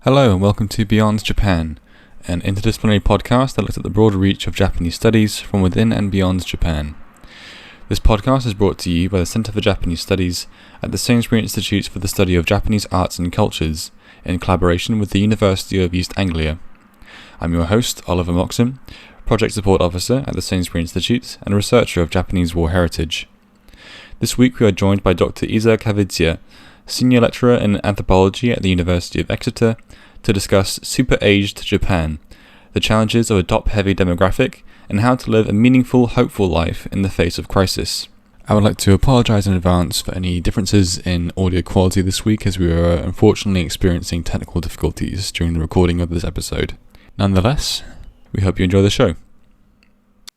Hello and welcome to Beyond Japan, an interdisciplinary podcast that looks at the broad reach of Japanese studies from within and beyond Japan. This podcast is brought to you by the Centre for Japanese Studies at the Sainsbury Institute for the Study of Japanese Arts and Cultures, in collaboration with the University of East Anglia. I'm your host, Oliver Moxham, Project Support Officer at the Sainsbury Institute and researcher of Japanese War Heritage. This week we are joined by Dr Iza Kavedžija, Senior Lecturer in Anthropology at the University of Exeter, to discuss super-aged Japan, the challenges of a top-heavy demographic, and how to live a meaningful, hopeful life in the face of crisis. I would like to apologise in advance for any differences in audio quality this week, as we are unfortunately experiencing technical difficulties during the recording of this episode. Nonetheless, we hope you enjoy the show.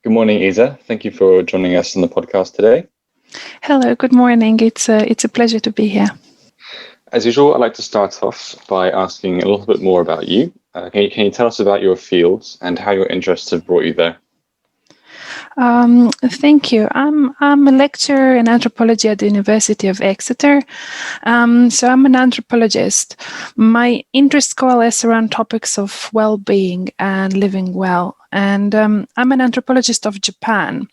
Good morning, Iza. Thank you for joining us on the podcast today. Hello, good morning. It's a pleasure to be here. As usual, I'd like to start off by asking a little bit more about you. Can you tell us about your fields and how your interests have brought you there? Thank you. I'm a lecturer in anthropology at the University of Exeter. So I'm an anthropologist. My interests coalesce around topics of well-being and living well. And I'm an anthropologist of Japan,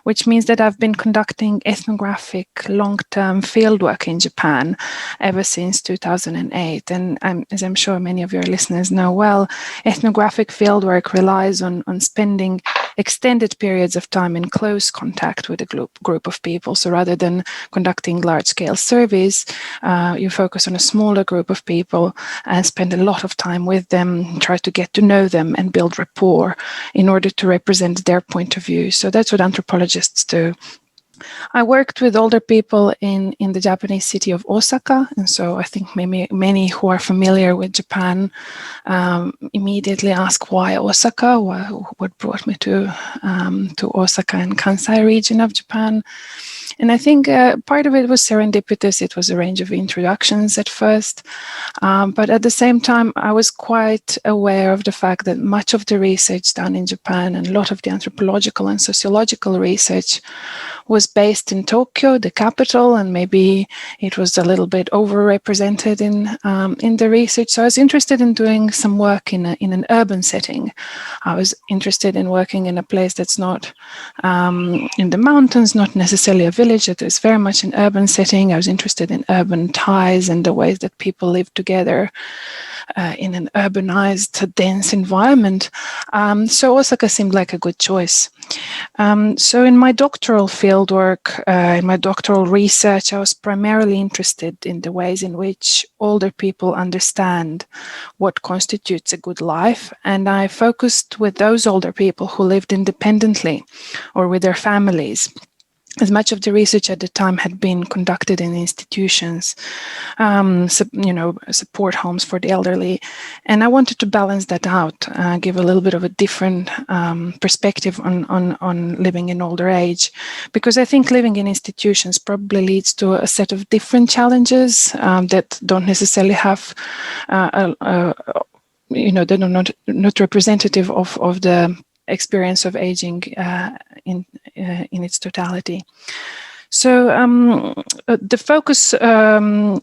which means that I've been conducting ethnographic long-term fieldwork in Japan ever since 2008. And as I'm sure many of your listeners know well, ethnographic fieldwork relies on spending extended periods of time in close contact with a group of people. So rather than conducting large-scale surveys, you focus on a smaller group of people and spend a lot of time with them, try to get to know them and build rapport in order to represent their point of view. So that's what anthropologists do. I worked with older people in the Japanese city of Osaka, and so I think many who are familiar with Japan immediately ask why Osaka, what brought me to Osaka and Kansai region of Japan. And I think part of it was serendipitous. It was a range of introductions at first. But at the same time, I was quite aware of the fact that much of the research done in Japan and a lot of the anthropological and sociological research was based in Tokyo, the capital, and maybe it was a little bit overrepresented in the research. So I was interested in doing some work in an urban setting. I was interested in working in a place that's not in the mountains, not necessarily a village. It is very much an urban setting. I was interested in urban ties and the ways that people live together in an urbanized, dense environment. So Osaka seemed like a good choice. So in my doctoral fieldwork, in my doctoral research, I was primarily interested in the ways in which older people understand what constitutes a good life. And I focused with those older people who lived independently or with their families, as much of the research at the time had been conducted in institutions, support homes for the elderly. And I wanted to balance that out, give a little bit of a different perspective on living in older age, because I think living in institutions probably leads to a set of different challenges that don't necessarily have, they're not representative of the experience of aging in its totality. So the focus on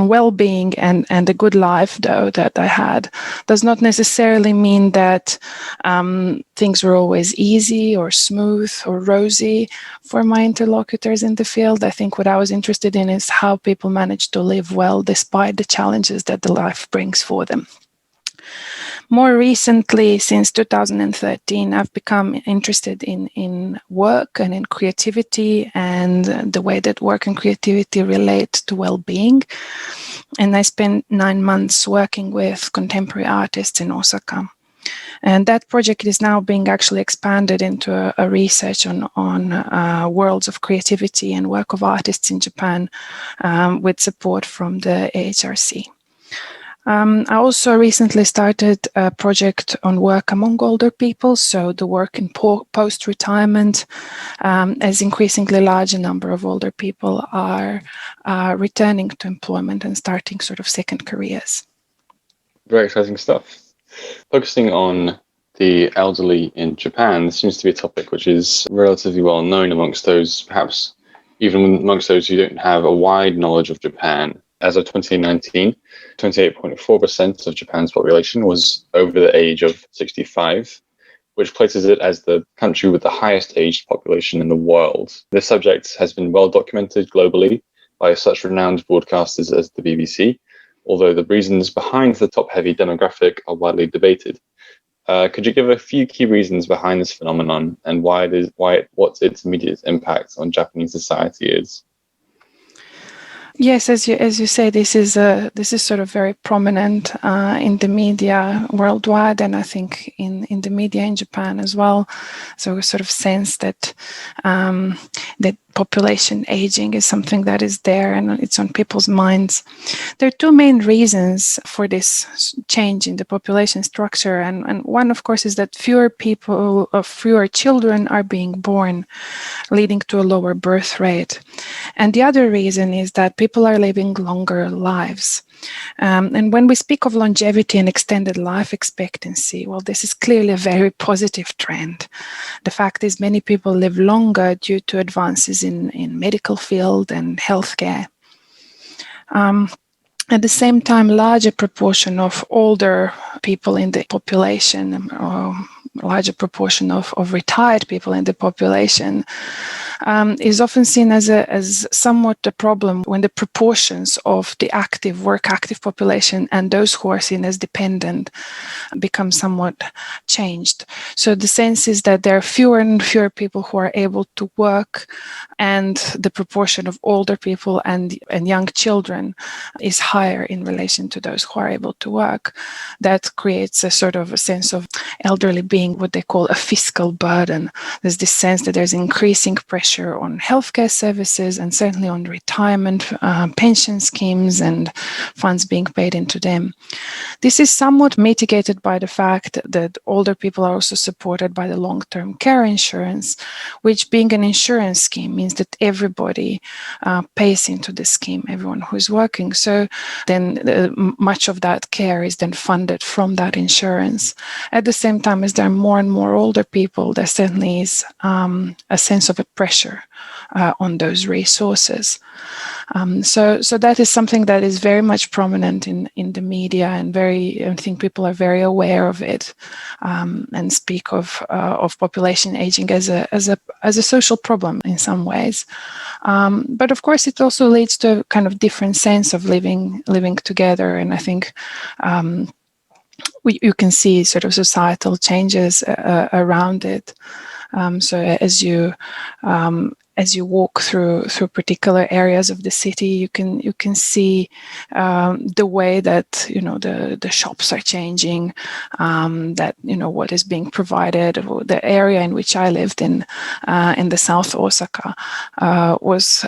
well-being and a good life, though, that I had, does not necessarily mean that things were always easy or smooth or rosy for my interlocutors in the field. I think what I was interested in is how people manage to live well despite the challenges that the life brings for them. More recently, since 2013, I've become interested in work and in creativity and the way that work and creativity relate to well-being. And I spent 9 months working with contemporary artists in Osaka. And that project is now being actually expanded into a research on worlds of creativity and work of artists in Japan with support from the AHRC. I also recently started a project on work among older people, so the work in post-retirement, as increasingly large a number of older people are returning to employment and starting sort of second careers. Very exciting stuff. Focusing on the elderly in Japan, this seems to be a topic which is relatively well known amongst those, perhaps even amongst those who don't have a wide knowledge of Japan. As of 2019, 28.4% of Japan's population was over the age of 65, which places it as the country with the highest aged population in the world. This subject has been well documented globally by such renowned broadcasters as the BBC, although the reasons behind the top-heavy demographic are widely debated. Could you give a few key reasons behind this phenomenon and what its immediate impact on Japanese society is? Yes, as you say, this is sort of very prominent in the media worldwide, and I think in the media in Japan as well. So we sort of sense that that population aging is something that is there and it's on people's minds. There are two main reasons for this change in the population structure, and one, of course, is that fewer children are being born, leading to a lower birth rate. And the other reason is that people are living longer lives. And when we speak of longevity and extended life expectancy, well, this is clearly a very positive trend. The fact is many people live longer due to advances in medical field and healthcare. At the same time, larger proportion of older people in the population, or larger proportion of retired people in the population, is often seen as somewhat a problem when the proportions of the active population and those who are seen as dependent become somewhat changed. So the sense is that there are fewer and fewer people who are able to work, and the proportion of older people and young children is higher in relation to those who are able to work. That creates a sort of a sense of elderly being what they call a fiscal burden. There's this sense that there's increasing pressure on healthcare services and certainly on retirement pension schemes and funds being paid into them. This is somewhat mitigated by the fact that older people are also supported by the long-term care insurance, which, being an insurance scheme, means that everybody pays into the scheme, everyone who is working. So then much of that care is then funded from that insurance. At the same time, as there are more and more older people, there certainly is a sense of a pressure on those resources. So that is something that is very much prominent in the media, and I think people are very aware of it, and speak of population aging as a social problem in some ways. But of course, it also leads to a kind of different sense of living together, and I think you can see sort of societal changes around it. So as you walk through particular areas of the city, you can see the way that the shops are changing, that what is being provided. The area in which I lived in the South Osaka was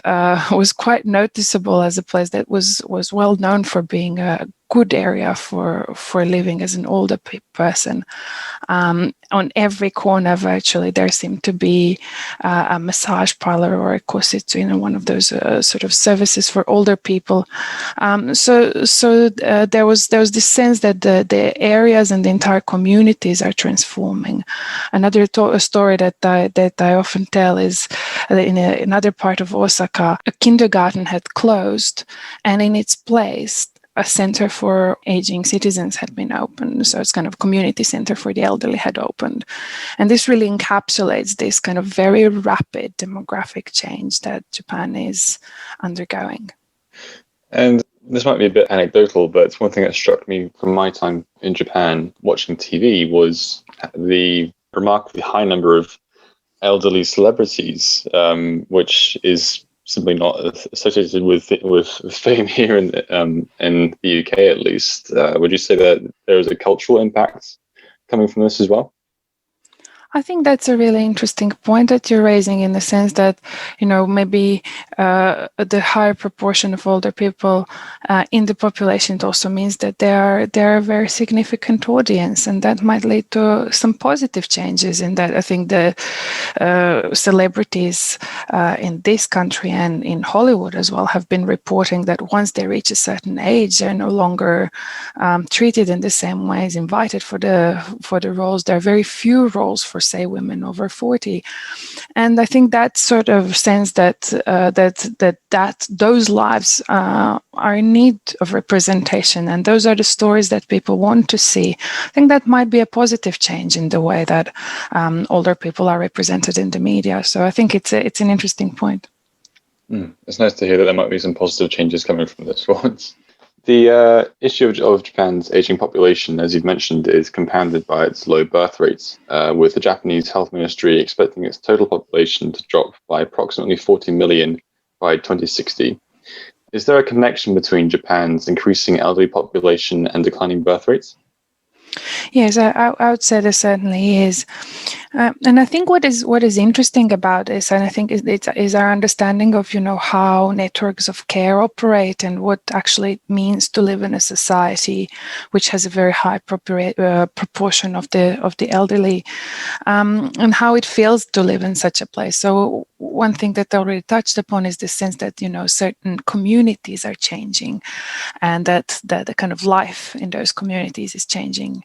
quite noticeable as a place that was well known for being a good area for living as an older person. On every corner, virtually, there seemed to be a massage parlor or a kositsu, one of those sort of services for older people. So there was this sense that the areas and the entire communities are transforming. Another story that I often tell is in another part of Osaka, a kindergarten had closed, and in its place, a center for aging citizens had been opened. So it's kind of a community center for the elderly had opened. And this really encapsulates this kind of very rapid demographic change that Japan is undergoing. And this might be a bit anecdotal, but one thing that struck me from my time in Japan watching TV was the remarkably high number of elderly celebrities, which is simply not associated with fame here in the UK, at least. Would you say that there is a cultural impact coming from this as well? I think that's a really interesting point that you're raising, in the sense that, maybe the higher proportion of older people in the population, it also means that they are a very significant audience, and that might lead to some positive changes in that. I think the celebrities in this country and in Hollywood as well have been reporting that once they reach a certain age, they're no longer treated in the same way as invited for the roles. There are very few roles for say women over 40. And I think that sort of sense that those lives are in need of representation, and those are the stories that people want to see. I think that might be a positive change in the way that older people are represented in the media. So I think it's an interesting point. It's nice to hear that there might be some positive changes coming from this once. The issue of Japan's aging population, as you've mentioned, is compounded by its low birth rates, with the Japanese Health Ministry expecting its total population to drop by approximately 40 million by 2060. Is there a connection between Japan's increasing elderly population and declining birth rates? Yes, I would say there certainly is. And I think what is interesting about this, and I think is our understanding of, how networks of care operate and what actually it means to live in a society which has a very high proportion of the elderly, and how it feels to live in such a place. So one thing that I already touched upon is the sense that, certain communities are changing, and that the kind of life in those communities is changing.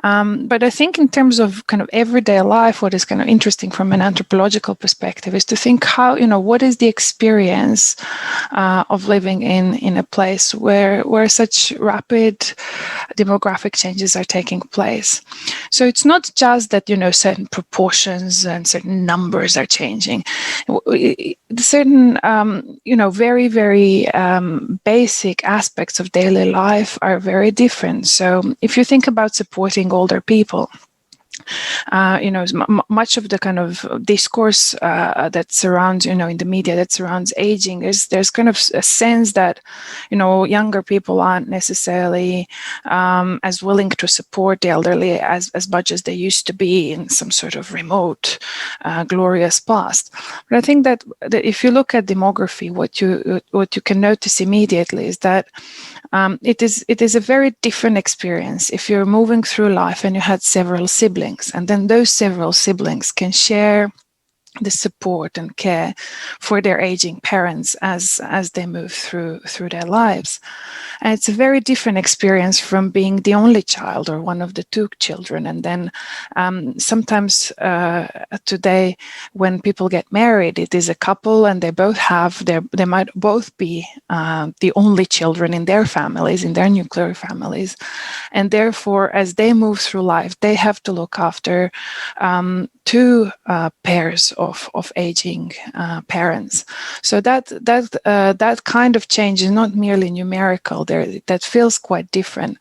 But I think in terms of kind of everyday life, what is kind of interesting from an anthropological perspective is to think how, what is the experience of living in a place where such rapid demographic changes are taking place. So it's not just that, certain proportions and certain numbers are changing. Certain, very, very basic aspects of daily life are very different. So if you think about supporting older people, much of the kind of discourse that surrounds, in the media that surrounds aging there's kind of a sense that, younger people aren't necessarily as willing to support the elderly as much as they used to be in some sort of remote, glorious past. But I think that if you look at demography, what you can notice immediately is that it is a very different experience if you're moving through life and you had several siblings, and then those several siblings can share the support and care for their aging parents as they move through their lives. And it's a very different experience from being the only child or one of the two children. And then sometimes today, when people get married, it is a couple and they might both be the only children in their families, in their nuclear families. And therefore, as they move through life, they have to look after two pairs of aging parents. So that kind of change is not merely numerical. That feels quite different,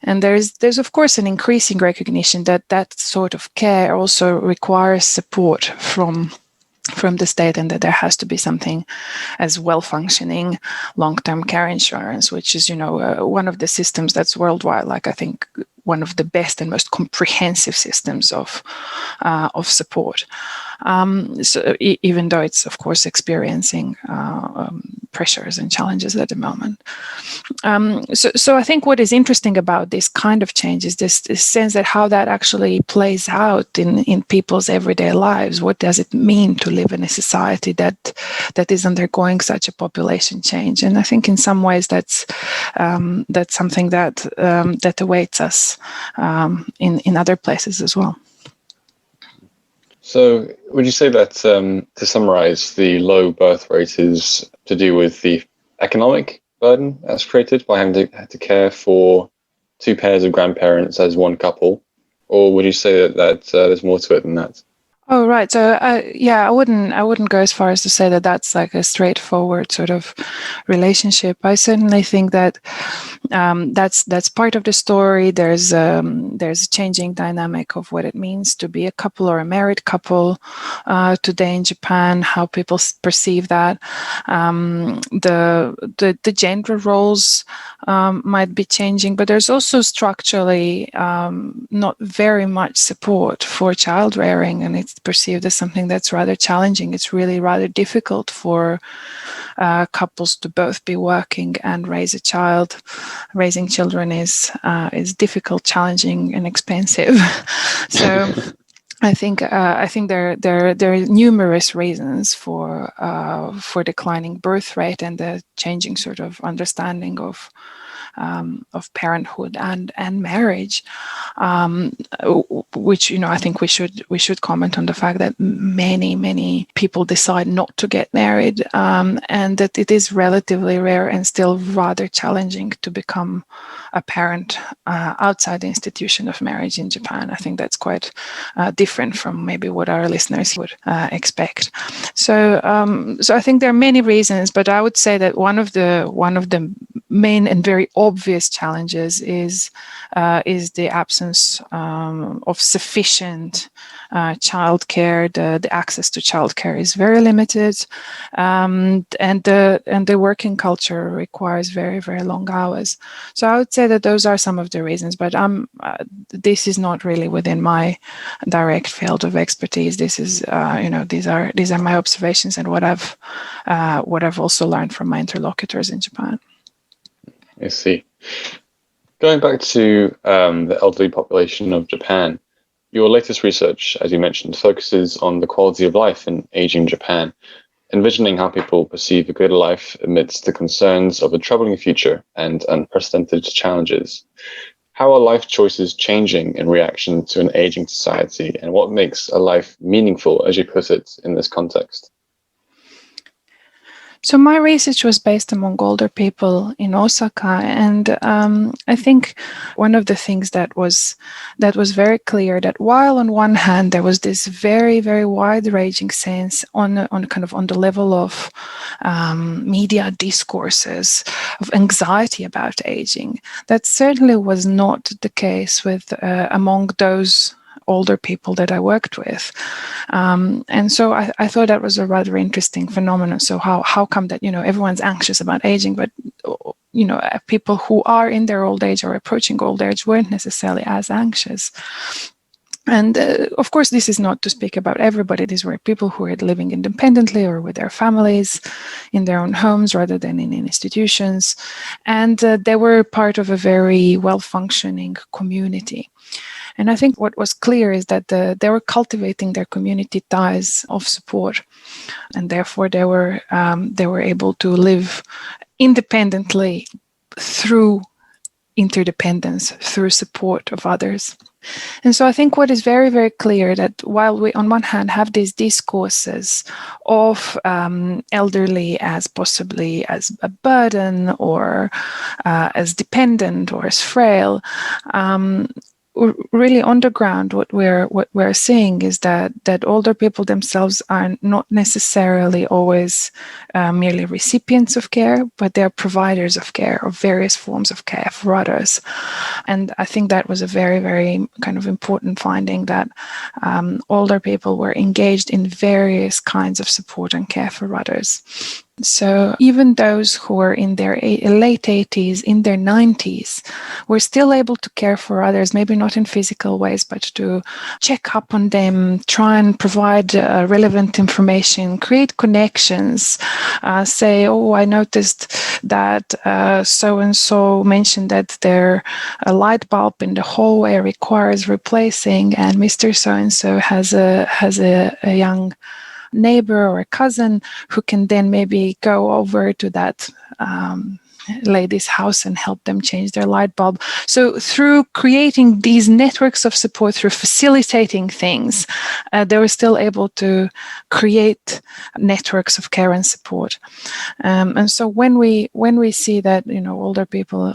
and there's of course an increasing recognition that sort of care also requires support from the state, and that there has to be something as well-functioning long-term care insurance, which is one of the systems that's worldwide, like I think one of the best and most comprehensive systems of support. So even though it's of course experiencing pressures and challenges at the moment. So I think what is interesting about this kind of change is this sense that how that actually plays out in people's everyday lives. What does it mean to live in a society that is undergoing such a population change? And I think in some ways that's something that awaits us in other places as well. So would you say that, to summarize, the low birth rate is to do with the economic burden that's created by having to care for two pairs of grandparents as one couple? Or would you say that there's more to it than that? Oh, right. So, I wouldn't go as far as to say that that's like a straightforward sort of relationship. I certainly think that that's part of the story. There's a changing dynamic of what it means to be a couple or a married couple today in Japan. How people perceive that. The gender roles might be changing, but there's also structurally not very much support for child rearing, and it's perceived as something that's rather challenging. It's really rather difficult for couples to both be working and raise a child. Raising children is difficult, challenging, and expensive. So I think there are numerous reasons for declining birth rate and the changing sort of understanding of parenthood and marriage, which I think we should comment on the fact that many people decide not to get married, and that it is relatively rare and still rather challenging to become a parent outside the institution of marriage in Japan. I think that's quite different from maybe what our listeners would expect. So I think there are many reasons, but I would say that one of the main and very obvious challenges is the absence of sufficient childcare. The access to childcare is very limited, and the working culture requires very, very long hours. So I would say that those are some of the reasons, but this is not really within my direct field of expertise. This is these are my observations and what I've also learned from my interlocutors in Japan. I see. Going back to the elderly population of Japan, your latest research, as you mentioned, focuses on the quality of life in aging Japan, envisioning how people perceive a greater life amidst the concerns of a troubling future and unprecedented challenges. How are life choices changing in reaction to an aging society, and what makes a life meaningful, as you put it, in this context? So my research was based among older people in Osaka, and I think one of the things that was very clear, that while on one hand there was this very, very wide-ranging sense on the level of media discourses of anxiety about aging, that certainly was not the case with among those older people that I worked with, and so I thought that was a rather interesting phenomenon. So how come that everyone's anxious about aging, but people who are in their old age or approaching old age weren't necessarily as anxious? And of course, this is not to speak about everybody. These were people who were living independently or with their families in their own homes rather than in institutions, and they were part of a very well-functioning community. And I think what was clear is that they were cultivating their community ties of support, and therefore they were able to live independently through interdependence, through support of others. And so I think what is very, very clear, that while we on one hand have these discourses of elderly as possibly as a burden or as dependent or as frail, really on the ground, what we're seeing is that older people themselves are not necessarily always merely recipients of care, but they're providers of care, of various forms of care for others. And I think that was a very, very kind of important finding, that older people were engaged in various kinds of support and care for others. So even those who were in their late 80s, in their 90s, were still able to care for others, maybe not in physical ways, but to check up on them, try and provide relevant information, create connections, say, oh, I noticed that so-and-so mentioned that their light bulb in the hallway requires replacing, and Mr. So-and-so has a young neighbor or a cousin who can then maybe go over to that lady's house and help them change their light bulb. So through creating these networks of support, through facilitating things, they were still able to create networks of care and support. And so when we see that older people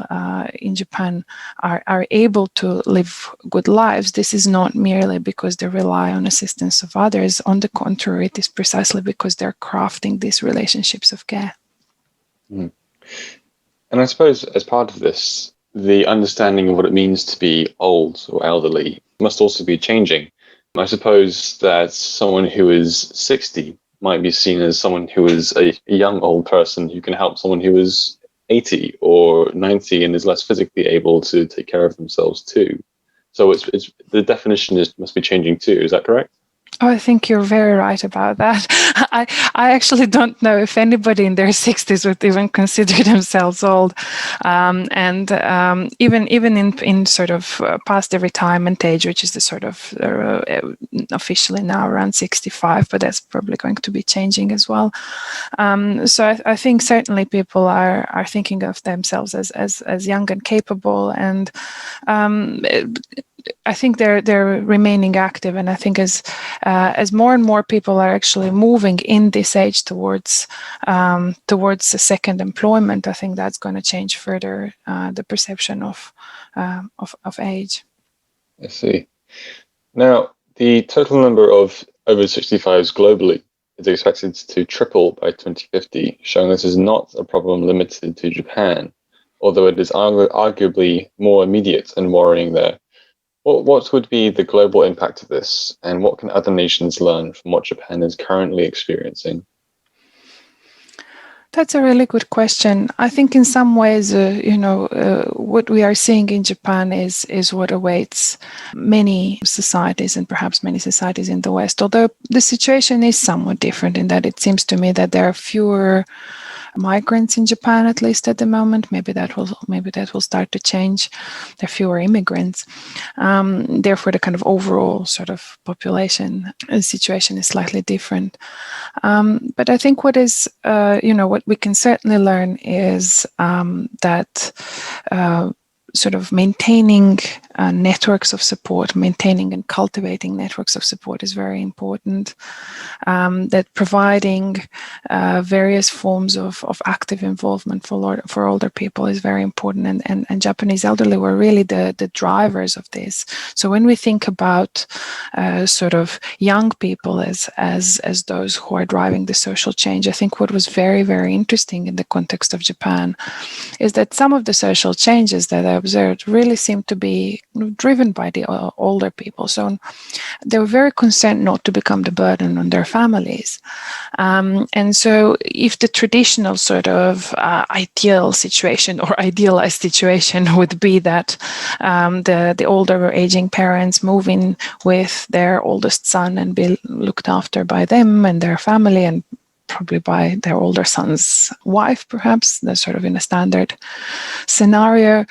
in Japan are able to live good lives, this is not merely because they rely on assistance of others. On the contrary, it is precisely because they're crafting these relationships of care. Mm. And I suppose as part of this, the understanding of what it means to be old or elderly must also be changing. I suppose that someone who is 60 might be seen as someone who is a young old person who can help someone who is 80 or 90 and is less physically able to take care of themselves too. So it's the definition must be changing too. Is that correct? Oh, I think you're very right about that. I actually don't know if anybody in their 60s would even consider themselves old. And even in sort of past the retirement age, which is the sort of officially now around 65, but that's probably going to be changing as well. So I think certainly people are thinking of themselves as young and capable, and I think they're remaining active, and I think as more and more people are actually moving in this age towards a second employment, I think that's going to change further the perception of age. I see. Now, the total number of over 65s globally is expected to triple by 2050, showing this is not a problem limited to Japan, although it is arguably more immediate and worrying there. What would be the global impact of this, and what can other nations learn from what Japan is currently experiencing? That's a really good question. I think in some ways, what we are seeing in Japan is what awaits many societies, and perhaps many societies in the West. Although the situation is somewhat different in that it seems to me that there are fewer migrants in Japan, at least at the moment. Maybe that will start to change. There are fewer immigrants. Therefore, the kind of overall sort of population situation is slightly different. But I think what we can certainly learn is that sort of maintaining networks of support, maintaining and cultivating networks of support is very important. That providing various forms of active involvement for older people is very important, and Japanese elderly were really the drivers of this. So when we think about sort of young people as those who are driving the social change, I think what was very, very interesting in the context of Japan is that some of the social changes that I observed really seemed to be driven by the older people. So they were very concerned not to become the burden on their families. And so if the traditional sort of ideal situation or idealized situation would be that the older or aging parents move in with their oldest son and be looked after by them and their family, and probably by their older son's wife, perhaps. That's sort of in a standard scenario.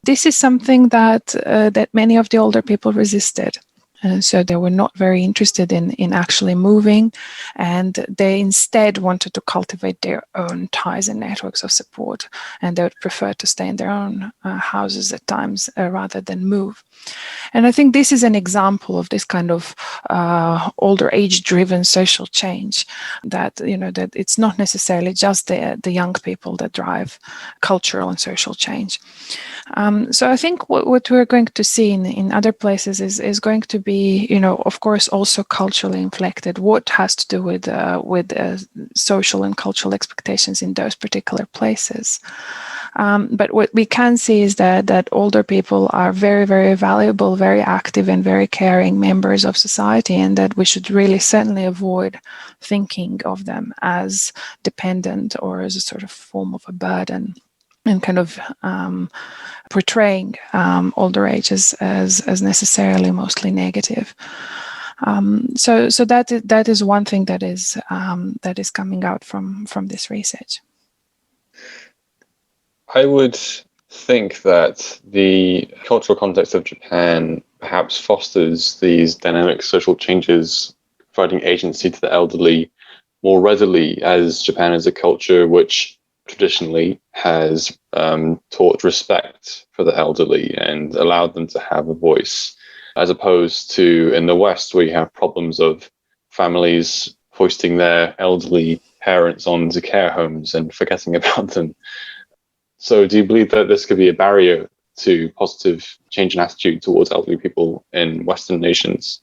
This is something that many of the older people resisted. So they were not very interested in actually moving, and they instead wanted to cultivate their own ties and networks of support, and they would prefer to stay in their own houses at times rather than move. And I think this is an example of this kind of older age-driven social change, that that it's not necessarily just the young people that drive cultural and social change. So I think what we're going to see in other places is going to be, of course, also culturally inflected. What has to do with social and cultural expectations in those particular places. But what we can see is that older people are very, very valuable, very active, and very caring members of society, and that we should really certainly avoid thinking of them as dependent or as a sort of form of a burden, and kind of portraying older age as necessarily mostly negative. So that is one thing that is coming out from this research. I would think that the cultural context of Japan perhaps fosters these dynamic social changes, providing agency to the elderly more readily, as Japan is a culture which traditionally has taught respect for the elderly and allowed them to have a voice, as opposed to in the West, where you have problems of families hoisting their elderly parents onto care homes and forgetting about them. So do you believe that this could be a barrier to positive change in attitude towards elderly people in Western nations?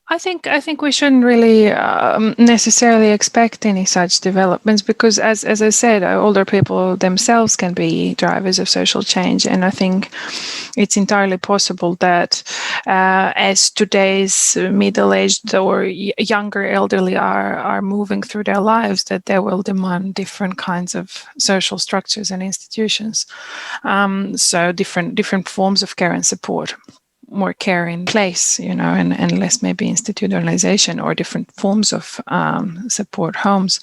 I think we shouldn't really necessarily expect any such developments, because as I said, older people themselves can be drivers of social change, and I think it's entirely possible that as today's middle-aged or younger elderly are moving through their lives, that they will demand different kinds of social structures and institutions, so different forms of care and support. more care in place, and less maybe institutionalization or different forms of support homes.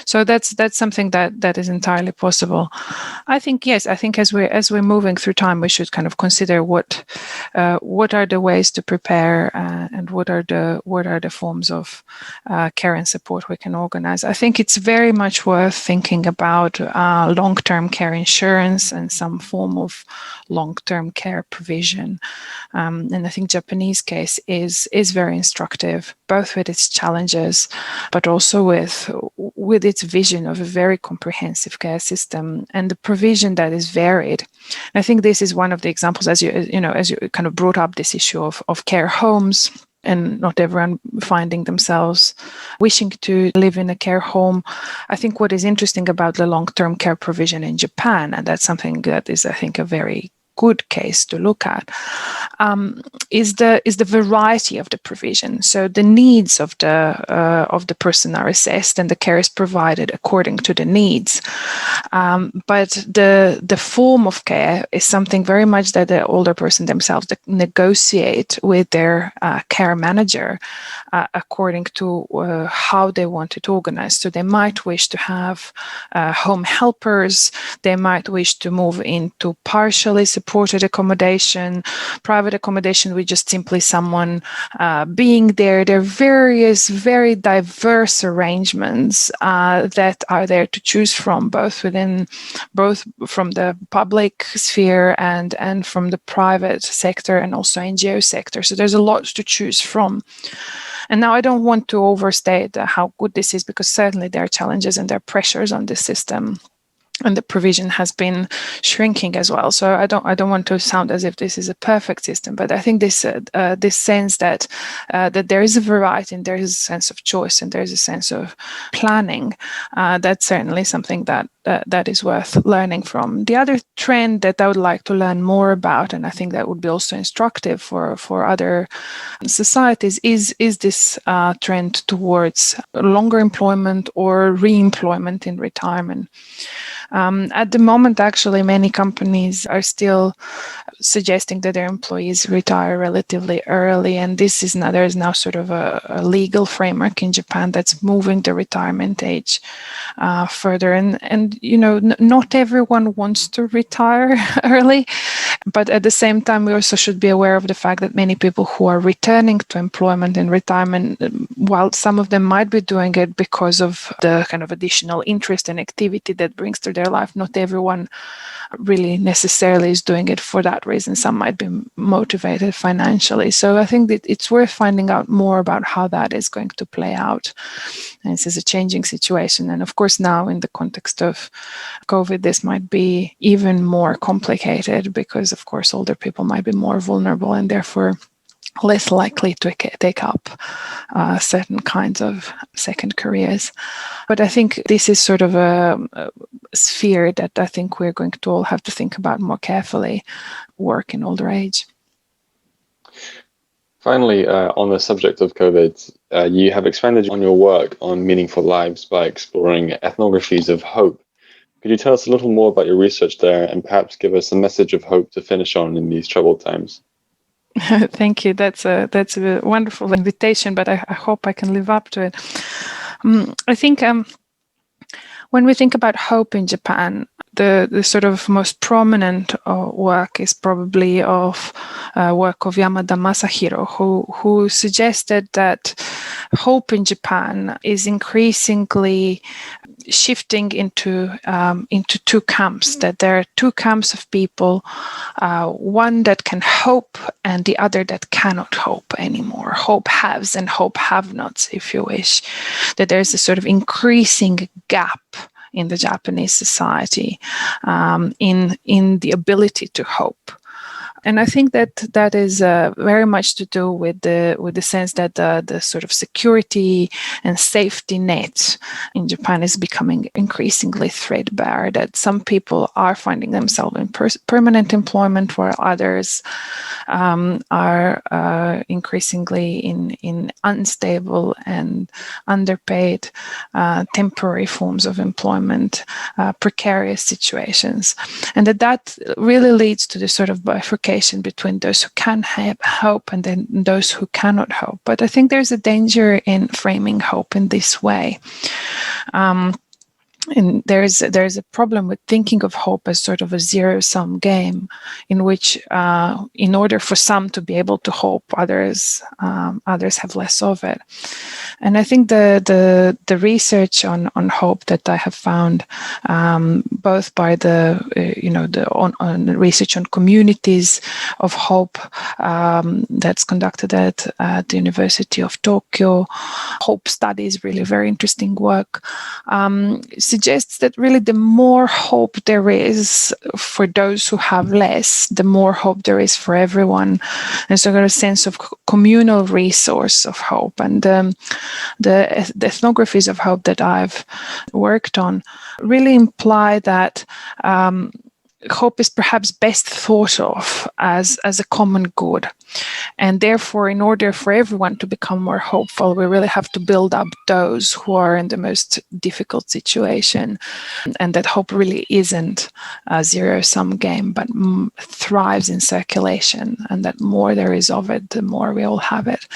So that's something that is entirely possible. I think yes. I think as we're moving through time, we should kind of consider what are the ways to prepare and what are the forms of care and support we can organize. I think it's very much worth thinking about long-term care insurance and some form of long-term care provision. And I think Japanese case is very instructive, both with its challenges, but also with its vision of a very comprehensive care system and the provision that is varied. And I think this is one of the examples, as you kind of brought up this issue of care homes, and not everyone finding themselves wishing to live in a care home. I think what is interesting about the long-term care provision in Japan, and that's something that is, I think, a very good case to look at, is the variety of the provision. So the needs of the person are assessed, and the care is provided according to the needs. But the form of care is something very much that the older person themselves negotiate with their care manager according to how they want it organized. So they might wish to have home helpers. They might wish to move into partially supported accommodation, private accommodation with just simply someone being there. There are various, very diverse arrangements that are there to choose from, both from the public sphere and from the private sector and also NGO sector. So there's a lot to choose from. And now I don't want to overstate how good this is, because certainly there are challenges and there are pressures on this system. And the provision has been shrinking as well. So I don't want to sound as if this is a perfect system, but I think this sense that there is a variety and there is a sense of choice and there is a sense of planning, that's certainly something that is worth learning from. The other trend that I would like to learn more about, and I think that would be also instructive for other societies, is this trend towards longer employment or re-employment in retirement. At the moment, actually, many companies are still suggesting that their employees retire relatively early, and there is now sort of a legal framework in Japan that's moving the retirement age further. And not everyone wants to retire early, but at the same time, we also should be aware of the fact that many people who are returning to employment in retirement, while some of them might be doing it because of the kind of additional interest and activity that brings to their life, not everyone really necessarily is doing it for that reason. Some might be motivated financially. So I think that it's worth finding out more about how that is going to play out. And this is a changing situation. And of course, now in the context of COVID, this might be even more complicated because, of course, older people might be more vulnerable and therefore less likely to take up certain kinds of second careers. But I think this is sort of a sphere that I think we're going to all have to think about more carefully, work in older age. Finally, on the subject of COVID, you have expanded on your work on meaningful lives by exploring ethnographies of hope. Could you tell us a little more about your research there and perhaps give us a message of hope to finish on in these troubled times? Thank you. That's a wonderful invitation, but I hope I can live up to it. I think when we think about hope in Japan, the sort of most prominent work is probably of work of Yamada Masahiro, who suggested that hope in Japan is increasingly shifting into two camps, that there are two camps of people, one that can hope and the other that cannot hope anymore. Hope haves and hope have-nots, if you wish. That there's a sort of increasing gap in the Japanese society in the ability to hope. And I think that is very much to do with the sense that the sort of security and safety net in Japan is becoming increasingly threadbare, that some people are finding themselves in permanent employment while others are increasingly in unstable and underpaid temporary forms of employment, precarious situations. And that really leads to this sort of bifurcation bifurcation between those who can have hope and then those who cannot hope. But I think there's a danger in framing hope in this way. And there's a problem with thinking of hope as sort of a zero-sum game, in which, in order for some to be able to hope, others have less of it. And I think the research on hope that I have found, both by the research on communities of hope that's conducted at the University of Tokyo, hope studies, really very interesting work, suggests that really the more hope there is for those who have less, the more hope there is for everyone. And so I've got a sense of communal resource of hope. And the ethnographies of hope that I've worked on really imply that hope is perhaps best thought of as a common good. And therefore, in order for everyone to become more hopeful, we really have to build up those who are in the most difficult situation. And that hope really isn't a zero-sum game, but thrives in circulation. And that more there is of it, the more we all have it.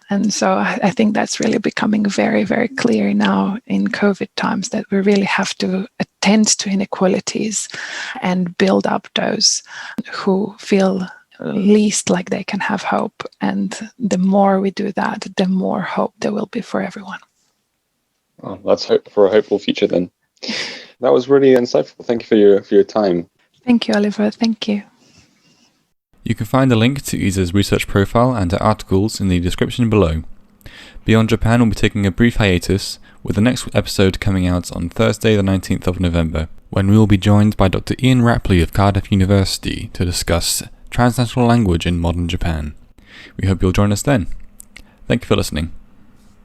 And so I think that's really becoming very, very clear now in COVID times, that we really have to attend to inequalities and build up those who feel least like they can have hope. And the more we do that, the more hope there will be for everyone. Well, let's hope for a hopeful future then. That was really insightful. Thank you for your time. Thank you, Oliver. Thank you. You can find a link to Iza's research profile and her articles in the description below. Beyond Japan will be taking a brief hiatus, with the next episode coming out on Thursday the 19th of November, when we will be joined by Dr. Ian Rapley of Cardiff University to discuss transnational language in modern Japan. We hope you'll join us then. Thank you for listening.